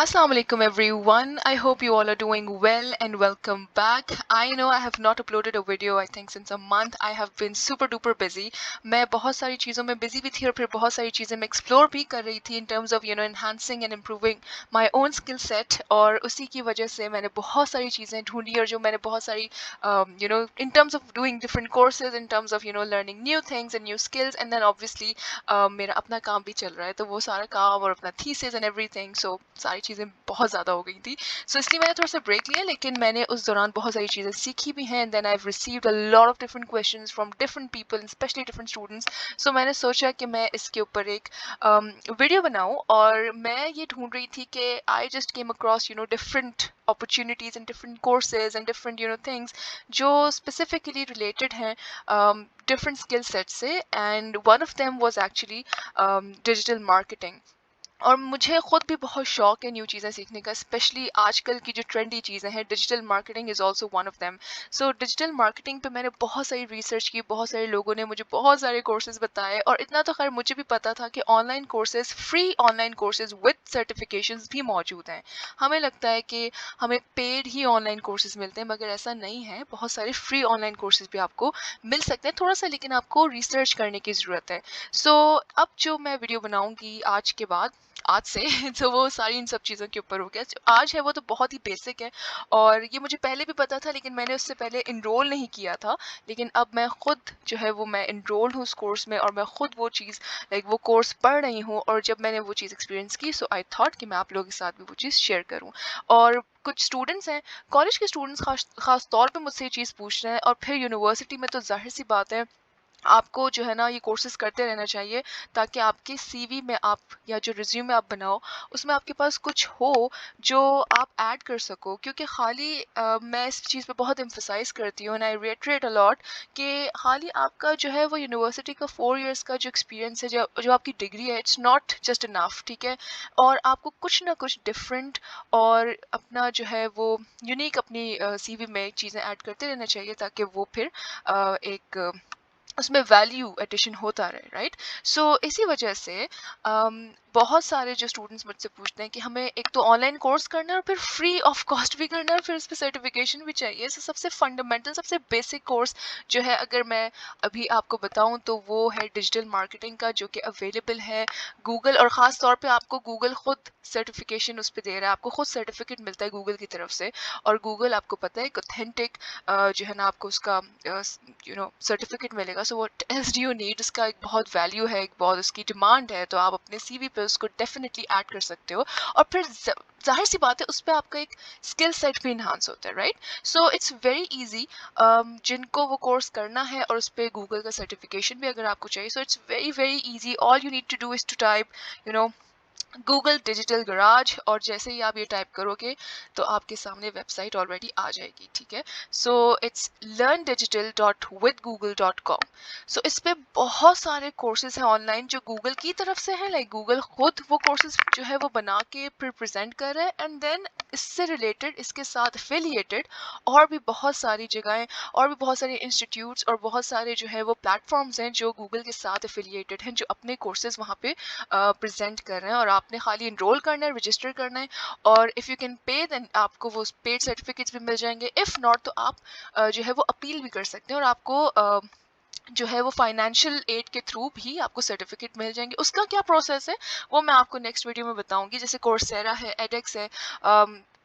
Assalamu alaikum everyone. I hope you all are doing well and welcome back. I know I have not uploaded a video I think since a month. I have been super duper busy. मैं बहुत सारी चीज़ों में busy भी थी और फिर बहुत सारी चीज़ें मैं explore भी कर रही थी in terms of enhancing and improving my own skill set और उसी की वजह से मैंने बहुत सारी चीज़ें ढूंढी और जो मैंने बहुत सारी in terms of doing different courses, in terms of learning new things and new skills, and then obviously मेरा अपना काम भी चल रहा है तो वो सारा काम और अपना thesis and everything, so सारी चीज़ें बहुत ज़्यादा हो गई थी. So इसलिए मैंने थोड़ा सा ब्रेक लिया, लेकिन मैंने उस दौरान बहुत सारी चीज़ें सीखी भी हैं. And then I've received a lot of different questions from different people, especially different students. So मैंने सोचा कि मैं इसके ऊपर एक वीडियो बनाऊं, और मैं ये ढूंढ रही थी कि I just came across different opportunities and different courses and different things जो specifically related हैं different skill sets से, and one of them was actually digital marketing. और मुझे ख़ुद भी बहुत शौक है न्यू चीज़ें सीखने का, स्पेशली आजकल की जो ट्रेंडी चीज़ें हैं. Digital marketing is also one of them. So digital marketing पे मैंने बहुत सारी रिसर्च की, बहुत सारे लोगों ने मुझे बहुत सारे कोर्सेज बताए, और इतना तो खैर मुझे भी पता था कि online courses, free online courses with certifications भी मौजूद हैं. हमें लगता है कि हमें पेड ही ऑनलाइन कोर्सेज मिलते हैं, मगर ऐसा नहीं है. बहुत सारे फ्री ऑनलाइन कोर्सेज भी आपको मिल सकते हैं, थोड़ा सा लेकिन आपको रिसर्च करने की ज़रूरत है. सो अब जो मैं वीडियो बनाऊंगी आज से तो वो सारी इन सब चीज़ों के ऊपर हो गया. जो आज है वो तो बहुत ही बेसिक है, और ये मुझे पहले भी पता था, लेकिन मैंने उससे पहले इनरोल नहीं किया था. लेकिन अब मैं खुद जो है वो मैं इनरोल्ड हूँ उस कोर्स में, और मैं खुद वो चीज़ वो कोर्स पढ़ रही हूँ. और जब मैंने वो चीज़ एक्सपीरियंस की, सो आई थॉट कि मैं आप लोगों के साथ भी वो चीज़ शेयर करूँ. और कुछ स्टूडेंट्स हैं, कॉलेज के स्टूडेंट्स खास तौर पे मुझसे ये चीज़ पूछ रहे हैं, और फिर यूनिवर्सिटी में तो जाहिर सी बात है आपको जो है ना ये कोर्सेज करते रहना चाहिए, ताकि आपके सीवी में आप, या जो रिज्यूमे आप बनाओ, उसमें आपके पास कुछ हो जो आप ऐड कर सको. क्योंकि खाली मैं इस चीज़ पे बहुत एम्फसाइज करती हूँ, एंड आई रिएटरेट अलॉट, कि खाली आपका जो है वो यूनिवर्सिटी का 4 इयर्स का जो एक्सपीरियंस है, जो जो आपकी डिग्री है, इट्स नॉट जस्ट इनफ. ठीक है, और आपको कुछ ना कुछ डिफरेंट और अपना जो है वो यूनिक अपनी सीवी में चीज़ें ऐड करते रहना चाहिए, ताकि वो फिर एक उसमें वैल्यू एडिशन होता रहे, राइट. सो इसी वजह से बहुत सारे जो स्टूडेंट्स मुझसे पूछते हैं कि हमें एक तो ऑनलाइन कोर्स करना है, और फिर फ्री ऑफ कॉस्ट भी करना है, और फिर उस पर सर्टिफिकेशन भी चाहिए. सो सबसे फंडामेंटल, सबसे बेसिक कोर्स जो है, अगर मैं अभी आपको बताऊं, तो वो है डिजिटल मार्केटिंग का, जो कि अवेलेबल है गूगल. और ख़ास तौर पे आपको गूगल खुद सर्टिफिकेशन उस पर दे रहा है, आपको खुद सर्टिफिकेट मिलता है गूगल की तरफ से. और गूगल आपको पता है एक ऑथेंटिक जो है ना आपको उसका सर्टिफिकेट मिलेगा. So what else do you need, उसका एक बहुत वैल्यू है, एक बहुत उसकी डिमांड है, तो आप अपने सीवी पे उसको डेफिनेटली ऐड कर सकते हो. और फिर जाहिर सी बात है उस पर आपका एक स्किल सेट भी इन्हांस होता है, right. So it's very easy जिनको वो कोर्स करना है, और उस पर गूगल का सर्टिफिकेशन भी अगर आपको चाहिए, so it's very very easy. All you need to do is to type you know Google digital garage, और जैसे ही आप ये टाइप करोगे तो आपके सामने वेबसाइट ऑलरेडी आ जाएगी. ठीक है, सो इट्स learndigital.withgoogle.com. सो इस पे बहुत सारे कोर्सेज हैं ऑनलाइन जो गूगल की तरफ से हैं, लाइक गूगल खुद वो कोर्सेज जो है वो बना के फिर प्रेजेंट कर रहा है, एंड देन इससे रिलेटेड, इसके साथ एफिलिएटेड और भी बहुत सारी जगहें, और भी बहुत सारे इंस्टीट्यूट्स, और बहुत सारे जो है वो प्लेटफॉर्म्स हैं जो गूगल के साथ एफिलिएटेड हैं, जो अपने कोर्सेज वहाँ पे प्रेजेंट कर रहे हैं. और आपने खाली इनरोल करना है, रजिस्टर करना है, और if you can pay then आपको वो पेड सर्टिफिकेट्स भी मिल जाएंगे. इफ़ नॉट तो आप जो है वो अपील भी कर सकते हैं, और आपको जो है वो फाइनेंशियल एड के थ्रू भी आपको सर्टिफिकेट मिल जाएंगे. उसका क्या प्रोसेस है वो मैं आपको नेक्स्ट वीडियो में बताऊंगी. जैसे कोर्सेरा है, एडेक्स है,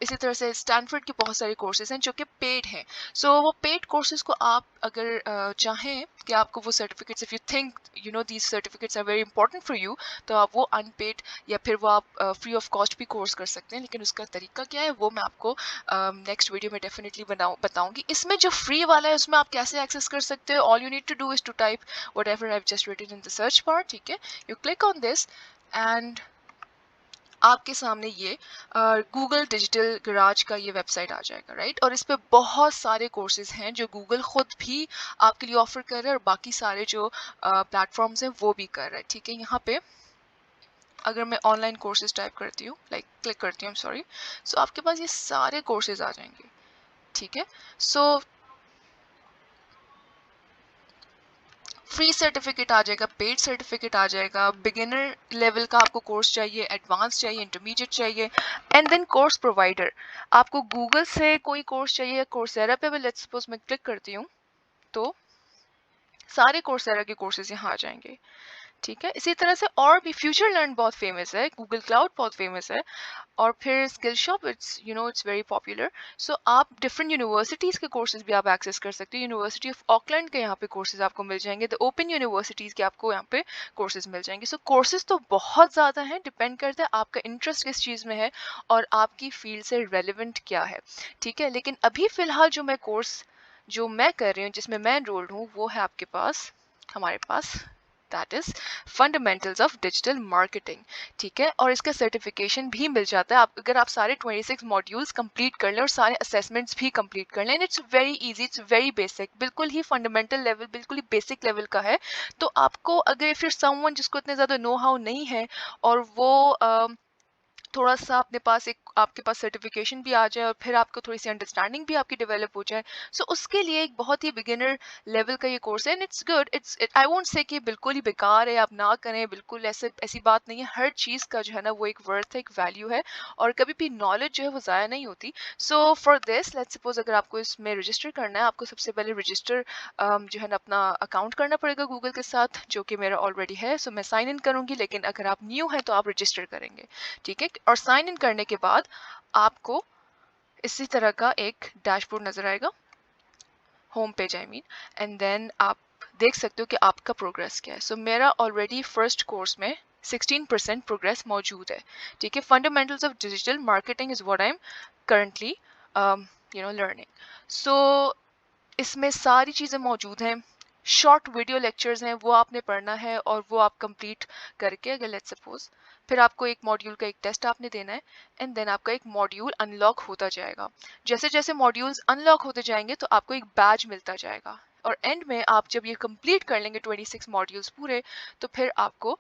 इसी तरह से स्टैनफोर्ड के बहुत सारे कोर्सेज हैं जो कि पेड हैं. सो वो पेड कोर्सेज को आप अगर चाहें कि आपको वो certificates, if you think these certificates are very important for you, तो आप वो अनपेड या फिर वो आप फ्री ऑफ कॉस्ट भी कोर्स कर सकते हैं. लेकिन उसका तरीका क्या है वो मैं आपको नेक्स्ट वीडियो में डेफिनेटली बताऊंगी. इसमें जो फ्री वाला है उसमें आप कैसे एक्सेस कर सकते हो, all you need to do is to type whatever I just written in the search bar. ठीक है, you click on this, and आपके सामने ये गूगल डिजिटल गराज का ये वेबसाइट आ जाएगा, राइट. और इस पे बहुत सारे कोर्सेज हैं जो गूगल खुद भी आपके लिए ऑफर कर रहा है, और बाकी सारे जो प्लेटफॉर्म्स हैं वो भी कर रहे हैं. ठीक है, यहाँ पे अगर मैं ऑनलाइन कोर्सेज टाइप करती हूँ, लाइक क्लिक करती हूँ, सॉरी, सो आपके पास ये सारे कोर्सेज आ जाएंगे. ठीक है, सो फ्री सर्टिफिकेट आ जाएगा, पेड सर्टिफिकेट आ जाएगा, बिगिनर लेवल का आपको कोर्स चाहिए, एडवांस चाहिए, इंटरमीडिएट चाहिए, एंड देन कोर्स प्रोवाइडर। आपको गूगल से कोई कोर्स चाहिए, कोर्सेरा पे भी लेट्स सपोज मैं क्लिक करती हूँ तो सारे कोर्सेरा के कोर्सेज यहाँ आ जाएंगे। ठीक है, इसी तरह से और भी फ्यूचर लर्न बहुत फेमस है, गूगल क्लाउड बहुत फेमस है, और फिर Skillshop it's very popular. So आप डिफरेंट यूनिवर्सिटीज़ के कोर्सेज भी आप एक्सेस कर सकते हो। यूनिवर्सिटी ऑफ ऑकलैंड के यहाँ पे कोर्सेज आपको मिल जाएंगे, द ओपन यूनिवर्सिटीज़ के आपको यहाँ पे कोर्सेज मिल जाएंगे। सो कोर्सेज तो बहुत ज़्यादा हैं, डिपेंड करता है आपका इंटरेस्ट किस चीज़ में है और आपकी फील्ड से रेलिवेंट क्या है। ठीक है, लेकिन अभी फ़िलहाल जो मैं कर रही हूँ, जिसमें मैं एनरोल्ड हूँ, वो है आपके पास, हमारे पास, that is fundamentals of digital marketing. ठीक है, और इसका सर्टिफिकेशन भी मिल जाता है आप अगर आप सारे 26 मॉड्यूल्स कंप्लीट कर लें और सारे असेसमेंट्स भी कंप्लीट कर लें। It's very easy, it's very basic, बिल्कुल ही फंडामेंटल लेवल, बिल्कुल ही बेसिक लेवल का है। तो आपको अगर फिर समवन जिसको इतने ज़्यादा नो हाउ नहीं है और वो थोड़ा सा अपने पास आपके पास सर्टिफिकेशन भी आ जाए और फिर आपको थोड़ी सी अंडरस्टैंडिंग भी आपकी डेवलप हो जाए, सो उसके लिए एक बहुत ही बिगिनर लेवल का ये कोर्स है। And it's good, I won't say कि बिल्कुल ही बेकार है, आप ना करें, बिल्कुल ऐसी बात नहीं है। हर चीज़ का जो है ना वो एक वर्थ है, एक वैल्यू है, और कभी भी नॉलेज जो है वो ज़ाया नहीं होती। So for this let's suppose अगर आपको इसमें रजिस्टर करना है, आपको सबसे पहले रजिस्टर जो है ना अपना अकाउंट करना पड़ेगा गूगल के साथ, जो कि मेरा ऑलरेडी है। सो मैं साइन इन करूँगी, लेकिन अगर आप न्यू हैं तो आप रजिस्टर करेंगे। ठीक है, और साइन इन करने के बाद आपको इसी तरह का एक डैशबोर्ड नजर आएगा, home page I mean, and then आप देख सकते हो कि आपका प्रोग्रेस क्या है। सो मेरा ऑलरेडी फर्स्ट कोर्स में 16% प्रोग्रेस मौजूद है। ठीक है, fundamentals of digital marketing is what I am currently learning. So इसमें सारी चीज़ें मौजूद हैं, शॉर्ट वीडियो लेक्चर्स हैं, वो आपने पढ़ना है और वो आप कंप्लीट करके, अगर लेट्स सपोज फिर आपको एक मॉड्यूल का एक टेस्ट आपने देना है, एंड देन आपका एक मॉड्यूल अनलॉक होता जाएगा। जैसे जैसे मॉड्यूल्स अनलॉक होते जाएंगे तो आपको एक बैज मिलता जाएगा, और एंड में आप जब ये कंप्लीट कर लेंगे 26 मॉड्यूल्स पूरे, तो फिर आपको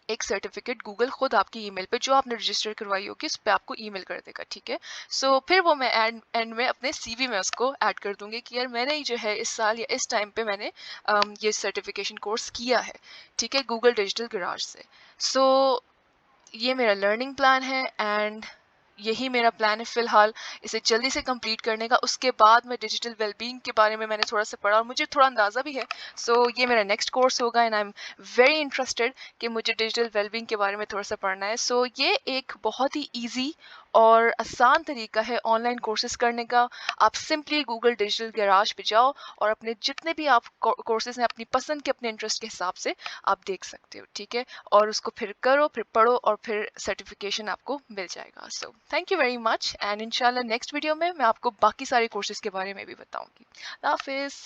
एक सर्टिफिकेट गूगल खुद आपकी ईमेल पे, जो आपने रजिस्टर करवाई होगी उस पर आपको ईमेल कर देगा। ठीक है, सो फिर वो मैं एंड में अपने सीवी में उसको ऐड कर दूंगी कि यार मैंने जो है इस साल या इस टाइम पे मैंने ये सर्टिफिकेशन कोर्स किया है। ठीक है, गूगल डिजिटल गराज से। सो ये मेरा लर्निंग प्लान है, एंड यही मेरा प्लान है फिलहाल, इसे जल्दी से कंप्लीट करने का। उसके बाद मैं डिजिटल वेलबींग के बारे में मैंने थोड़ा सा पढ़ा और मुझे थोड़ा अंदाज़ा भी है। सो ये मेरा नेक्स्ट कोर्स होगा, and I am very interested कि मुझे डिजिटल वेलबींग के बारे में थोड़ा सा पढ़ना है। सो ये एक बहुत ही ईजी और आसान तरीका है ऑनलाइन कोर्सेज करने का। आप सिंपली गूगल डिजिटल गैराज पे जाओ और अपने जितने भी आप कोर्सेज हैं अपनी पसंद के, अपने इंटरेस्ट के हिसाब से आप देख सकते हो। ठीक है, और उसको फिर करो, फिर पढ़ो, और फिर सर्टिफिकेशन आपको मिल जाएगा। So thank you very much, and इंशाल्लाह नेक्स्ट वीडियो में मैं आपको बाकी सारे कोर्सेज के बारे में भी बताऊंगी। अल्लाह हाफिज़।